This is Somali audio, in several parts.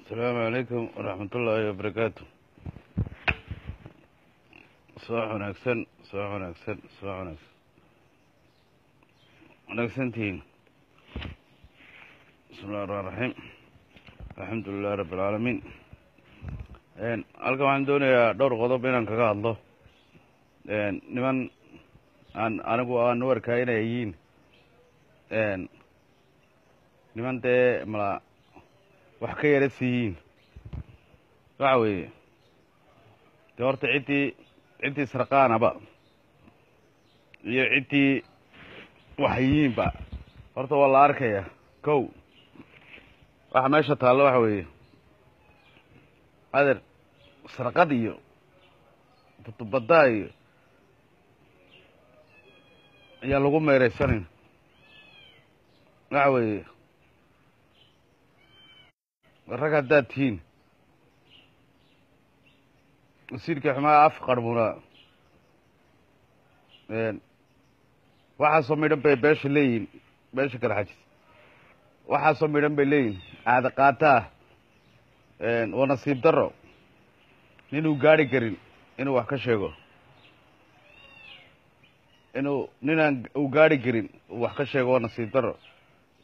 السلام عليكم ورحمة الله وبركاته. صباح ونكسن صباح ونكسن صباح ونكسن ونكسنتين. بسم الله الرحمن الرحيم. الحمد لله رب العالمين. halkan waxaan doonayaa dhowr qodob inaan kaga hadlo niman anigu aan u arkaa inay yihiin niman dee mala wax ka yara siiyiin waxa weeye dee horta ciddii sarqaanaba iyo ciddii waxyiinba horta waa la arkaya. kow waxa meesha taallo waxa weeye adeer sarqad iyo tutubaddaa iyo ayaa lagu meeraysanayn waxa weeye rag haddaad tihiin wasiirka xumaa af qarmunaa waxaasoo midhan bay beesha leeyihin, beesha kala xajis waxaasoo midhan bay leeyihin caada qaataa waa nasiib darro ninuu gaari karin inuu wax ka sheego, ninaan uu gaari karin uu wax ka sheego waa nasiib darro,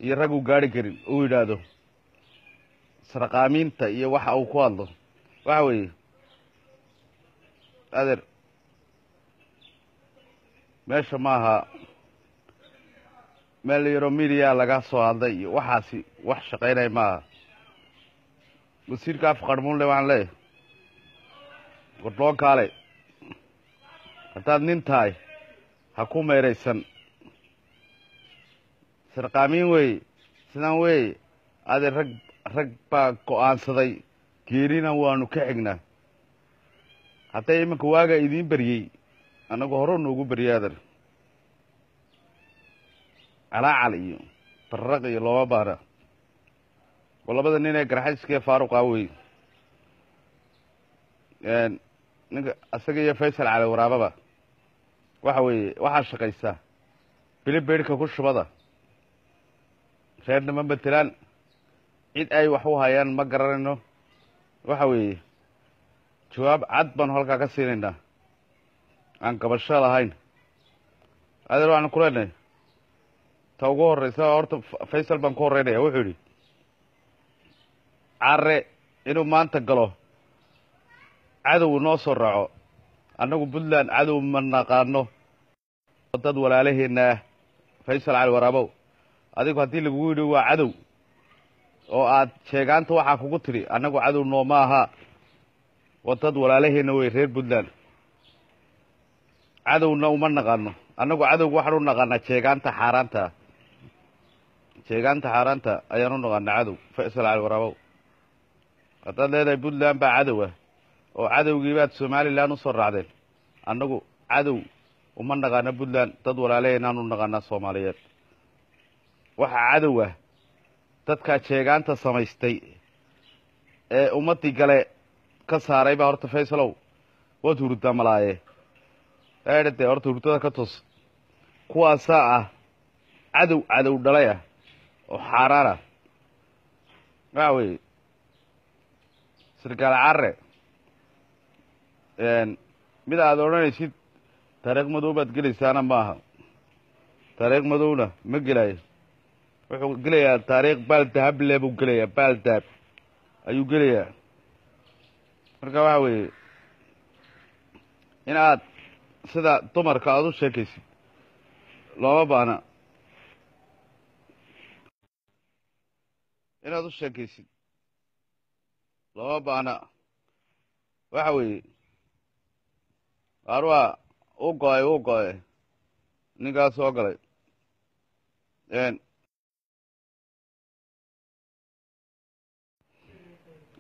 iyo rag uu gaari karin uu yidhaahdo sarqaamiinta iyo waxa uu ku hadlo waxa weeye adeer meesha maaha meel yaro midiya laga soo hadlay iyo waxaasi wax shaqaynaya maaha. wasiirka af qarmuunle waxaan leeyahay wardloo kaale haddaad nin tahay ha ku meeraysan sarqaamiin weeye sidaan weeye adeer rag baa go'aansaday geerina waanu ka xignaa. hadday iminka waaga idiin beryey annagu hore noogu beryay adeer calaacal iyo barraq iyo looma baana oo labada nin ee garxajiskee faaruqa wey ninka isaga iyo faysal cali waraababa waxa weeye waxaa shaqaysaa bilibeedhka ku shubada reernima matelaan cid ay wax u hayaan ma garanayno waxa weeye jawaab cad baanu halkaa ka siinaynaa aan gabasho lahayn. adeer waxaan ku leenahay ta ugu horreysa horta faysal baan ku horreynaya wuxuu yidhi carre inuu maanta galo cadow noo soo raaco annagu puntland cadow ma naqaano dad walaalaheenna ah. faysal cali waraabow adigu haddii lagugu yidhi waa cadow oo aad sheegaanta waxaa kugu tidhi annagu cadow nooma aha waa dad walaalaheenna wey reer puntland cadowna uma naqaano annagu cadowga waxaan u naqaanaa sheegaanta xaaraanta ayaan u naqaanaa cadow. faysal cali waraabow haddaad leedahay puntland baa cadow ah oo cadowgii baad somalilan u soo raacdeen annagu cadow uma naqaano puntland dad walaalaheenaan u naqaanaa soomaaliyeed. waxaa cadow ah dadkaa sheegaanta samaystay ee ummaddii gale ka saaray baa horta faysalow waad hurdaa malaaye eedhadee horta hurdada ka tos kuwaasaa ah cadow dhalay ah oo xaaraan ah waxa weeye sarkaal carre mid aad odhanaysid taariikh madow baad gelaysaana maaha, taariikh madowna ma gelayo. wuxuu gelayaa taariikh baaldahable buu gelayaa, baaldahab ayuu gelayaa. marka waxa weeye in aad sida dumarka aada u sheekaysid looma baana, inaad u sheekaysid looma baana waxa weeye qaar waa u go-ay ninkaas soo galay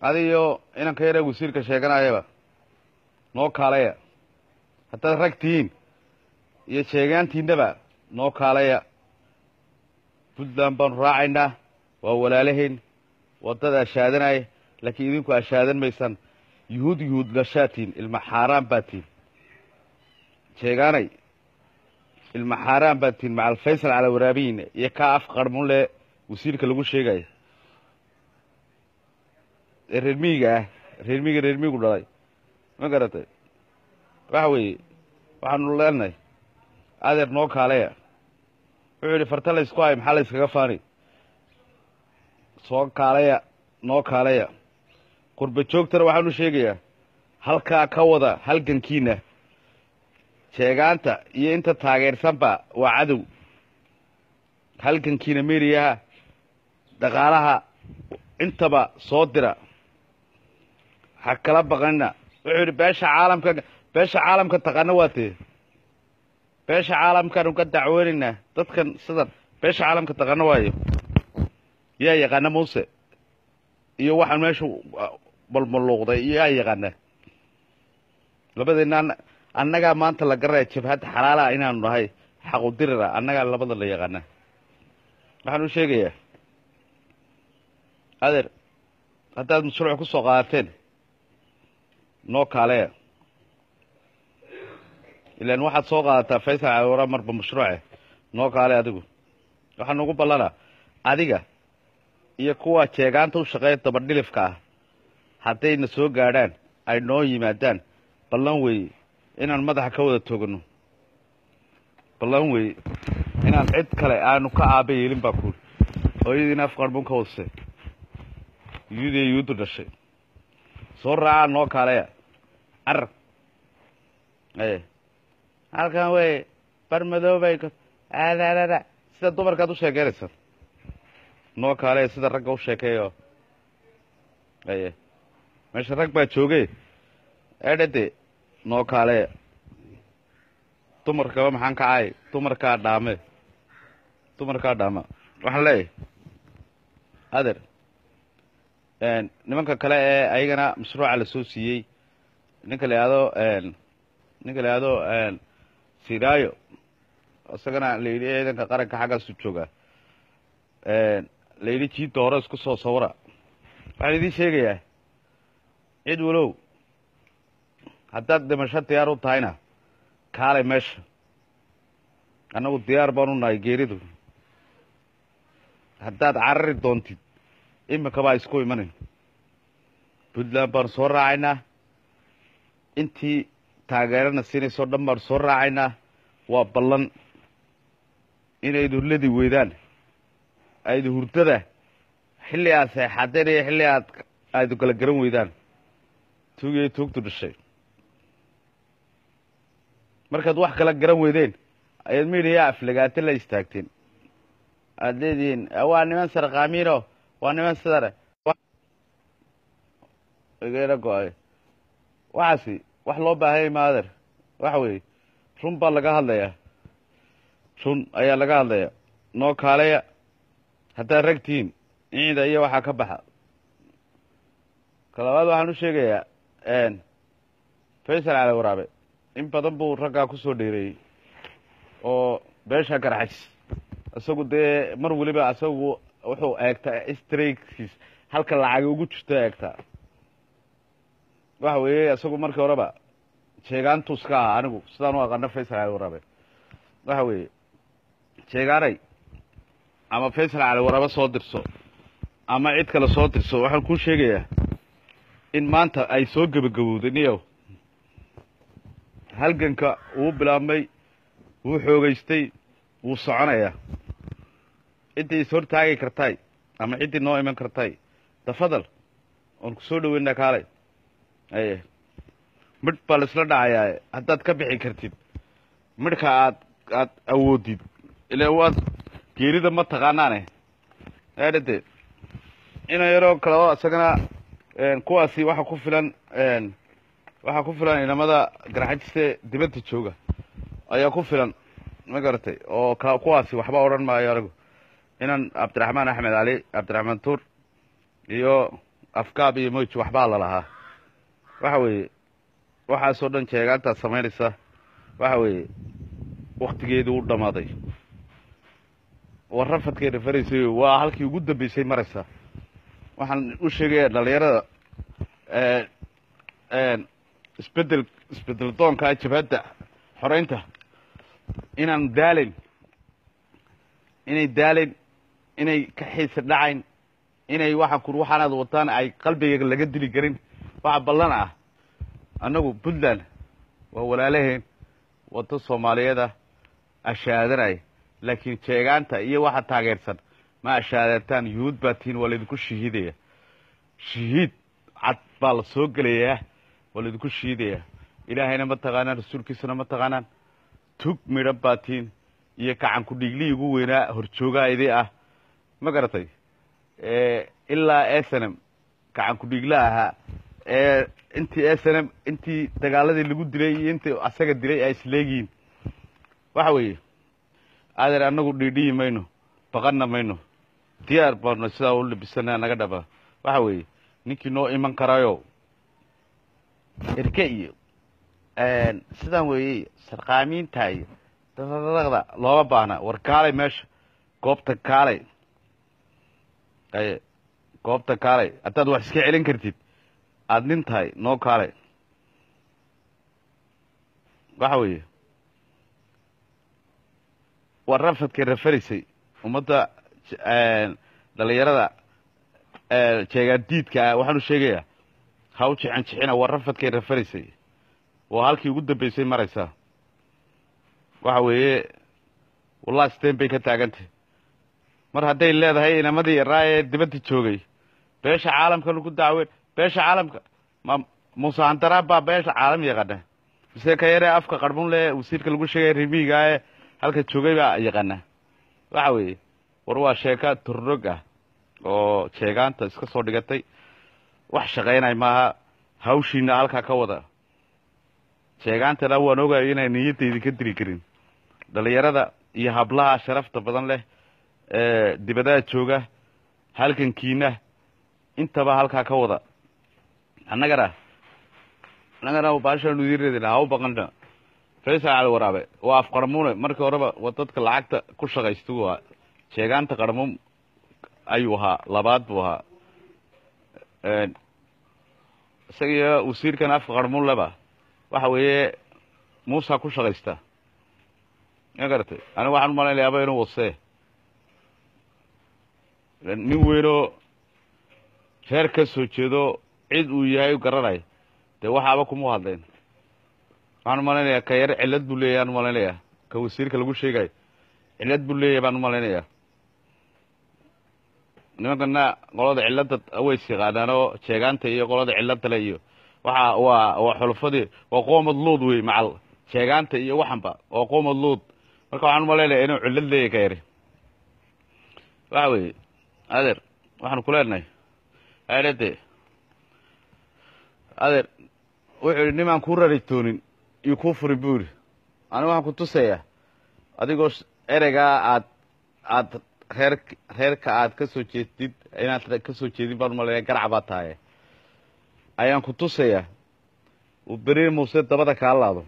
adiyo inanka yare wasiirka sheeganayaba noo kaalaya haddaad rag tihiin iyo sheegaantiinaba noo kaalaya. puntland baanu raacaynaa waa walaalaheen waa dad ashaadanaya laakiin idinku ashaadan maysaan. yuhuud lashaatihin ilma xaaraan baad tihin sheegaanay ilma xaaraan baad tihin macal faysal cala waraabiyin iyo kaa af qarmunle wasiirka lagu sheegaya reer miyiga ah reer miyigu dhalay ma garatay waxa weeye waxaanu leenahay adeer noo kaaleya wuxuu yidhi farta laysku hayo maxaa layskaga faani soo kaaleya noo kaaleya qurba joogtana waxaanu sheegayaa halkaa ka wada halgankiina sheegaanta iyo inta taageersanba waa cadow halgankiina meeriyaha dhaqaalaha intaba soo dira ha kala baqanina wuxuu yidhi beesha caalamka taqaana waa tee beesha caalamkaanu ka dacwoonaynaa dadkan sidan beesha caalamka taqaana waayo yaa yaqaana muuse iyo waxaan meesha balmaluuqday yaa yaqaana labadeenna annagaa maanta la garaya jabhadda xalaalaha inaanu nahay xaqudirira annagaa labada la yaqaana waxaan u sheegayaa adeer haddaad mashruuc ku soo qaadateen noo kaaleya ilaan waxaad soo qaadataa faysal cali waraab marba mashruuce noo kaale adigu waxaa nugu ballanaa adiga iyo kuwa jeegaanta u shaqeeya dabadhilifka ah haddayna soo gaadhaan ay noo yimaadaan ballan weeye inaan madaxa ka wada toogano ballan weeye inaan cid kale aanu ka aaba yeelin baa kuuli hooyadiina afqarbuun ka wadse yuudiya yuudu dhashay soo raacaa noo kaaleya carar halkan wey bar madoobay aadadada sida dumarkaad u sheekeynaysa noo kaaleya sida ragga u sheekeeyo meesha rag baa joogay edhade noo kaaleya dumarkaba maxaan ka caay dumarkaa dhaama waxaan leeyahay adeer nimanka kale ee ayagana mashruuca la soo siiyey ninka la yidhaahdo siraayo isagana la yidhi ciidanka qaranka xaggaasu joogaa la yidhi jiidda hore isku soo sawira waxaan idiin sheegayaa cid walow haddaad dhimasho diyaar u tahayna kaalay meesha annagu diyaar baanu nahay geeridu haddaad carari doontid imikabaa isku imanayn puntland baanu soo raacaynaa intii taageerana siinaysoo dhan baanu soo raacaynaa waa ballan inaydu ladi weydaan aydu hurdada xilli aad seexadeen iyo xilli aydu kala garan weydaan tuugiyay tuugtu dhashay markaad wax kala garan weydeen ayaad miidhiyaa aflagaate la istaagteen aad leedihiin waa niman sarqaamiino waa niman sidane igeena go-ay waxaasi wax loo baahanyay maader waxa weeye run baa laga hadlayaa run ayaa laga hadlayaa noo kaaleya haddaad ragtihiin ciida iyo waxaa ka baxa kalabaad waxaan u sheegayaa faysal cali waraabe in badan buu raggaa ku soo dheereeyey oo beesha garxajis isagu dee mar weliba isagu wuxuu eegtaa straikiis halka lacagi ugu jirto eegtaa waxa weeye isagu markii horeba jeegaantus ka aha anigu sidaan u aqaano faysal cali waraabe waxa weeye jeegaanay ama faysal cali waraabe soo dirso ama cid kale soo dirso waxaan kuu sheegayaa in maanta ay soo gebagabowday niyow halganka wuu bilaabmay wuu xoogaystay wuu soconayaa ciddii is hortaagi kartay ama ciddii noo iman kartay tafadal oon ku soo dhaweynaa kaalay midh baa la isla dhacayaa haddaad ka bixi kartid midhka aad awoodid ilaa waad geerida ma taqaanaane eedhade ina yaroo kale oo isagana kuwaasi waxaa ku filan inamada garxajiste dibadda jooga ayaa ku filan ma garatay oo kuwaasi waxba odhan maayo anigu inan cabdiraxmaan axmed cali cabdiraxmaan tuur iyo afgaab iyo moji waxbaa la lahaa waxa weeye waxaasoo dhan jeegaantaad samaynaysa waxa weeye waktigeedii u dhammaaday warrafadkeena faraysay waa halkii ugu dambeysay maraysaa waxaan u sheegaya dhalinyarada isbedel doonka jabhadda xoreynta inaan daalayn inay ka xiisa dhacayn inay waxa ku ruuxanaad wataan ay qalbiga laga dili karin waxa ballan ah annagu Puntland waa walaalaheen wada Soomaaliyeed ashaadanay laakiin jeegaanta iyo waxa taageersan ma ashaadataan yuud baatiin walidku shahiidaya shahiid cad baa la soo galeeyaa walidku shahiidaya ilaahayna ma taqaanaan rasuulkiisana ma taqaanaan tug midha baatiin iyo kacan ku dhigli ugu weynaa horjoogaayday ah ma garatay ilaa SNM kacan ku dhigla aha intii SNM intii dagaaladii lagu dilay iyo intii asaga dilay ay isleegiin waxa weeye adeer anagu dhidhii mayno baqana mayno diyaar baanu sidaa u labisana naga dhaba waxa weeye ninkii noo iman karayo irka iyo sidaan weeye sarqaamiinta iyo dadada looga baahna war kaalay meesha goobta kaalay goobta kaalay hadaad wax iska celin kartid aad nin tahay noo kaalay waxa weeye warrafadkii rafarisay ummadda dhalinyarada jeegaandiidka waxaanu sheegayaa ha u jixina warrafadkii rafarisay waa halkii ugu dambaysay maraysaa waxa weeye wallahi steen bay ka taagantay mar hadday leedahay inamadii yaraa ee dibadda joogay beesha caalamka lagu dacweyn beesha caalamka muuse handaraab baa beesha caalam yaqaana mise ka yaree afka qarbuun leh wasiirka lagu sheegay rimiiga ee halka joogay baa yaqaana waxa weeye war waa sheeka turdhog ah oo jeegaanta iska soo dhigatay wax shaqaynay maaha hawshiina halkaa ka wada jeegaantana waan ogahay inay niyadaydi ka diri karin dhalinyarada iyo hablaha sharafta badan leh dibadaha jooga halkankiina intaba halkaa ka wada annagana baashaanu diiradina ha u baqana Faysal Ali Waraabe waa afqarmuune markii horeba dadka lacagta ku shaqaysto waa jeegaanta qarmuun ayuu ahaa labaad buu ahaa isaga wasiirkan afka qarmuun laba waxa weeye Muuse ku shaqaysta ma garatay aniga waxaan malaynayaa inuu wasee nin weero reer ka soo jeedo cid uu yahay garanay de waxaaba kuma hadleen waxaan malaynayaa ka yar cilad buu leeyahay malaynayaa ka wasiirka lagu sheegay cilad buu leeyahay baan malaynayaa nimankana qolada cilada way siqaadaanoo jeegaanta iyo qolada cilada le iyo waxa waa xulfadii waa qoomad luud wey macal jeegaanta iyo waxanba oo qoomad luud marka waxaan malaynayaa inuu cilad leeyahay ka yar waxa weeye adeer waxaan ku leenahay adeer wuxuu niman ku raraytoonin iyo ku furin buuri aniga waxaan ku tusayaa adigoo ereyga aad reerka aad ka soo jeedid inaad ka soo jeedin baan malaynayaa garac baa tahay ayaan ku tusayaa uu beri Muuse dabada ka laado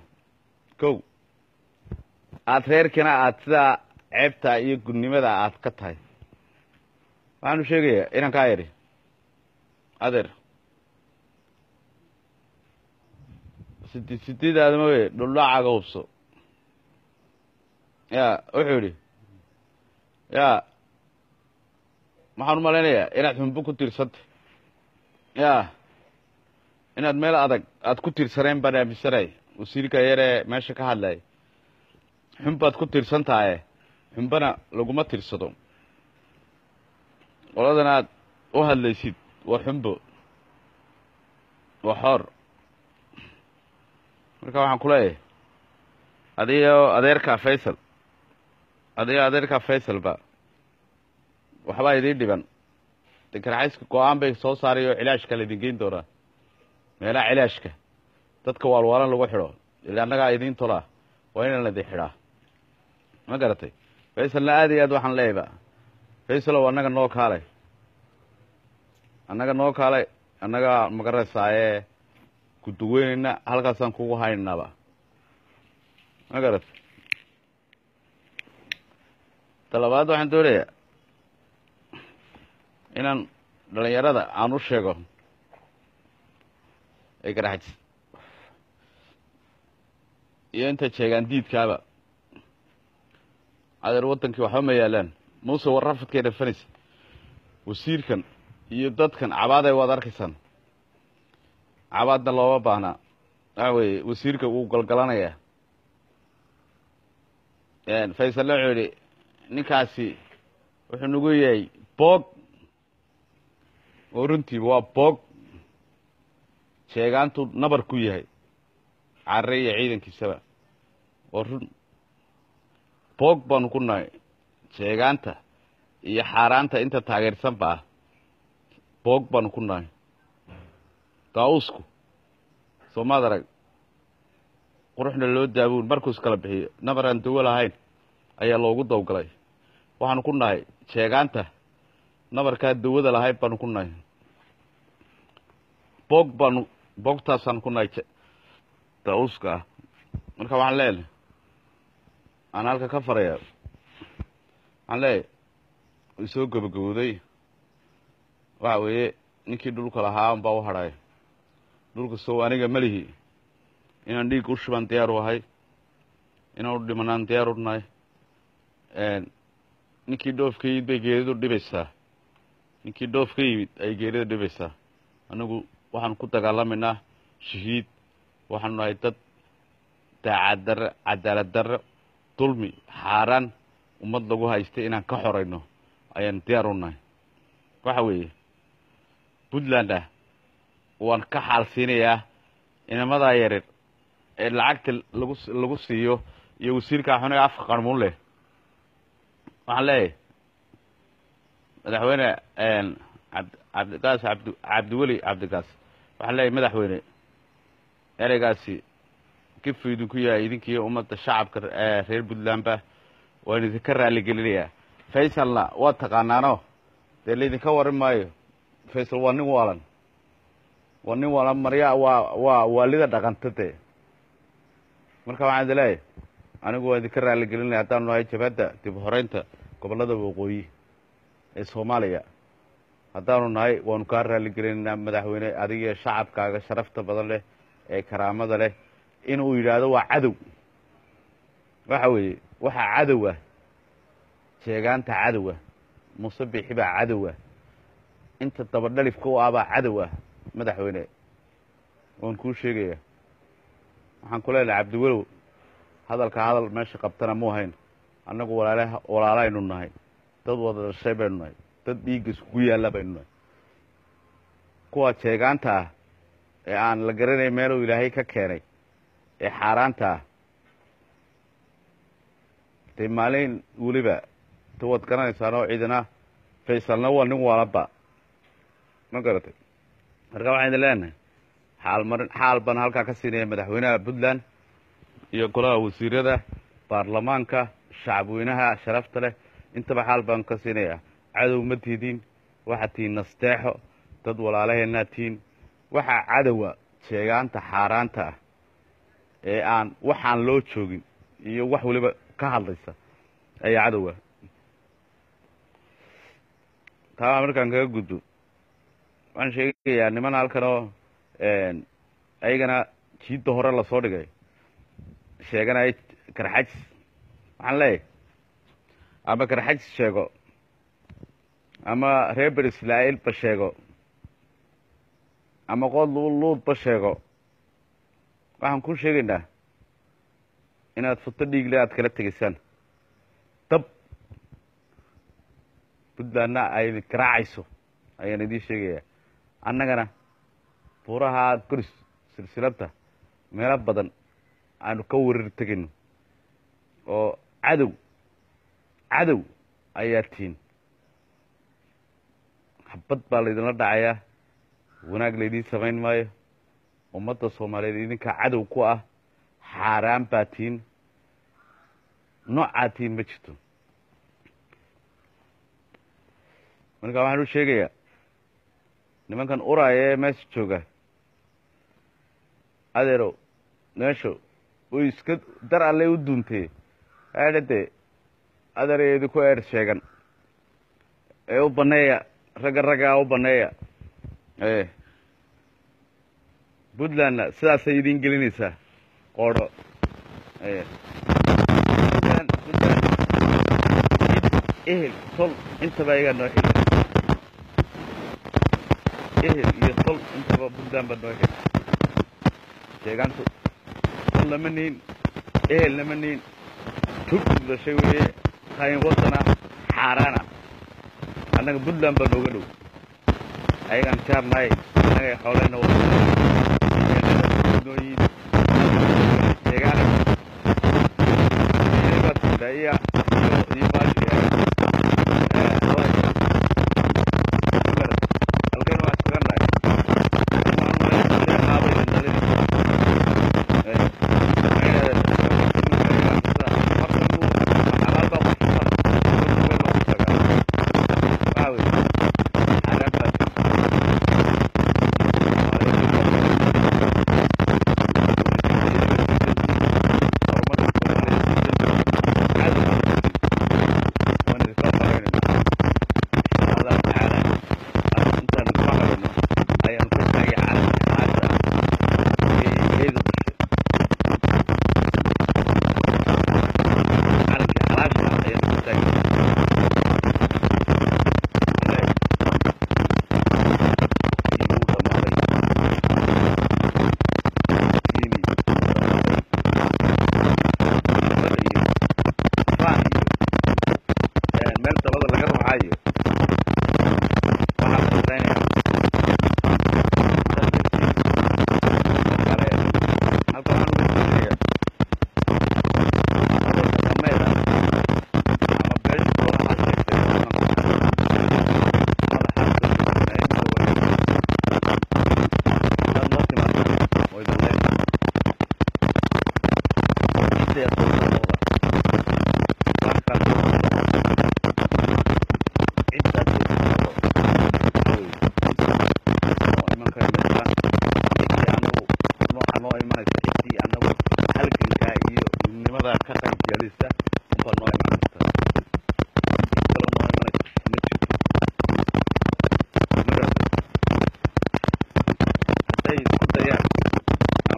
kow aad reerkana aad sidaa ceebta iyo gudnimada aad ka tahay waxaanu sheegayaa inaan ka yiri adeer sidii aadama wey dhullaacaga hubso ya wuxuu yidhi ya maxaan malaynayaa inaad xunbo ku tiirsantay ya inaad meel adag aad ku tiirsaneen baan aaminsanay wasiirka yaree meesha ka hadlay xunbaad ku tiirsan tahay xunbana laguma tiirsado qoladan aad u hadlaysid waa xunbo waa xor marka waxaan ku leeyahay adiyo adeerka Faysal ba waxba idin dhiban dekarxayska go'aan bay soo saarayo cilaashka la idin doona meelaha cilaashka dadka walwalan lagu xiro ilaa annaga idin tola waa in la xidhaa ma garatay Faysal aad iyo aad waxaan leeyahay Faysal oo annaga noo kaalay annaga magarasaaye ku duweynayna halkaasaan kugu haynaaba ma garatay talabaad waxaan doonayaa inaan dhalinyarada aan u sheego ay garaxis iyo inta jeegaan diidkaaba adeer wadankii waxba ma yaalaan Muuse warrafadkeena fanis wasiirkan iyo dadkan cabaaday waad arkaysan cabaadna looma baahna waxa weeye wasiirka wuu galgalanayaa faysal wuxuu yidhi ninkaasi wuxuu nagu yahay boog oo runtiiba waa boog sheegaantuu nabar ku yahay carre iyo ciidankiisaba oo run boog baanu ku nahay sheegaanta iyo xaaraanta inta taageersan baa boog baanu ku nahay daawusku soomaad arag quruxna loo daabuun markuu iskala bixiyo nabar aan dawo lahayn ayaa loogu dawgalay waxaanu ku nahay sheegaanta nabarkaa dawada lahayn baanu ku nahay boogtaasaan ku nahay daawuska ah marka waxaan leenahay aan halka ka faraya waxaan leeyahay way soo gabagabowday waxa weeye ninkii dhulka lahaa unbaa u hadhay dhulka sow aniga malihi inaan dhiig u shuban diyaar u ahay inaan u dhimanaan diyaar u nahay ninkii dhoof ka yimid bay geeridu dhibaysaa ninkii dhoof ka yimid ay geerida dhibaysaa anagu waxaan ku dagaalamaynaa shahiid waxaanu nahay dad daacad darre cadaalad darre dulmi xaaraan ummad lagu haystay inaan ka xorayno ayaan diyaar u nahay waxa weeye puntland ah waan ka xaalsiinayaa inamadaa yaryar ee lacagta lagu siiyo iyo wasiirkaa xuniga afka qarmuun leh waxaan leeyahay madaxweyne cabdigaas cabdiweli cabdigaas waxaan leeyahay madaxweyne ereygaasi kifu idinku yahay idinkiiyo ummadda shacabka reer puntlandba waan idinka raaligelinayaa faysalna waa taqaanaano dee laydinka warin maayo faysal waa nin waalan marya waa waalida dhaqanta dee marka waxaan idin leeyahay anigu waan idinka raaligelinaya haddaanu nahay jabhadda dib horeynta gobollada waqooyi ee soomaaliya haddaanu nahay waanu kaa raaligelinaynaa madaxweyne adigiyo shacabkaaga sharafta badan leh ee karaamada leh inuu yidhaahdo waa cadow waxa weeye waxaa cadow ah sheegaanta cadow ah muuse bixi baa cadow ah inta dabadhalifka u ah baa cadow ah madaxweyne waan kuu sheegaya waxaan ku leenahay cabdiwalow hadalka hadal meesha qabtana mu ahayn annagu walaalaynu nahay dad wada dhashay baynu nahay dad dhiigga iskugu yaalla baynu nahay kuwa sheegaanta ah ee aan la garanayn meeluu ilaahay ka keenay ee xaaraanta ah dee maalin weliba ta waad garanaysaanoo ciidana faysalna waa nin waalanba ma garatay marka waxaan idin leenahay xaal baan halkaa ka siinaya madaxweynaha puntland iyo golaha wasiirada baarlamaanka shacabweynaha sharafta leh intaba xaal baan ka siinayaa cadow ma tihiin waxaad tihiin nasteexo dad walaalaheenaa tihiin waxaa cadowa sheegaanta xaaraanta ah ee aan waxaan loo joogin iyo wax weliba ka hadlaysa ayaa cadowa taa markaan kaga gudbo waxaan sheegayaa niman halkanoo ayagana jiidda hore lasoo dhigay sheeganaya karxajis waxaan leeyahay ama karxajis sheego ama reer ber israa'iilba sheego ama qood luudba sheego waxaan ku sheegaynaa inaad futo dhiigle aad kala tegaysaan dab puntlandna ay garaacayso ayaan idiin sheegayaa annagana buuraha goris silsiladda meelo badan aanu ka warar tegayno oo cadow ayaa tihiin xabad baa laydinla dhacayaa wanaag laydiin samayn maayo ummadda soomaaliyeed idinkaa cadow ku ah xaaraan baa tihiin noocaa tihiin ma jirto marka waxaan u sheegayaa nimankan uraaya ee meesha jooga adeerow meesha way iska dar alley u duuntee aadhade adeer idinku eer sheegan ee u banneeya raggaa u banneeya puntlandna sidaasay idiin gelinaysaa qoodho puntland ehel tol intaba ayagaa noo xili إيه يطل أنت ببلدان بدوك شيءانتو طل منين إيه لمنين تبدو شيء هاي وطنا حارانا أنا بلدان بدوكلو أي كان شاب ناي أنا حولنا وطنا شيءان ini bas daya ini bas ya alkan masukkan lagi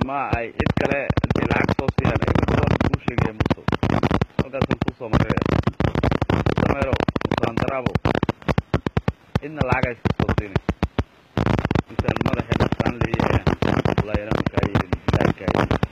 ما أي إذكره العكس صوصيا أي بدون كل شيء يموتوا هذا سنقصه مرة سميرو سانترابو إن العكس صوصيني مثل مرة حين سان لي لا يرام كاي لا كاي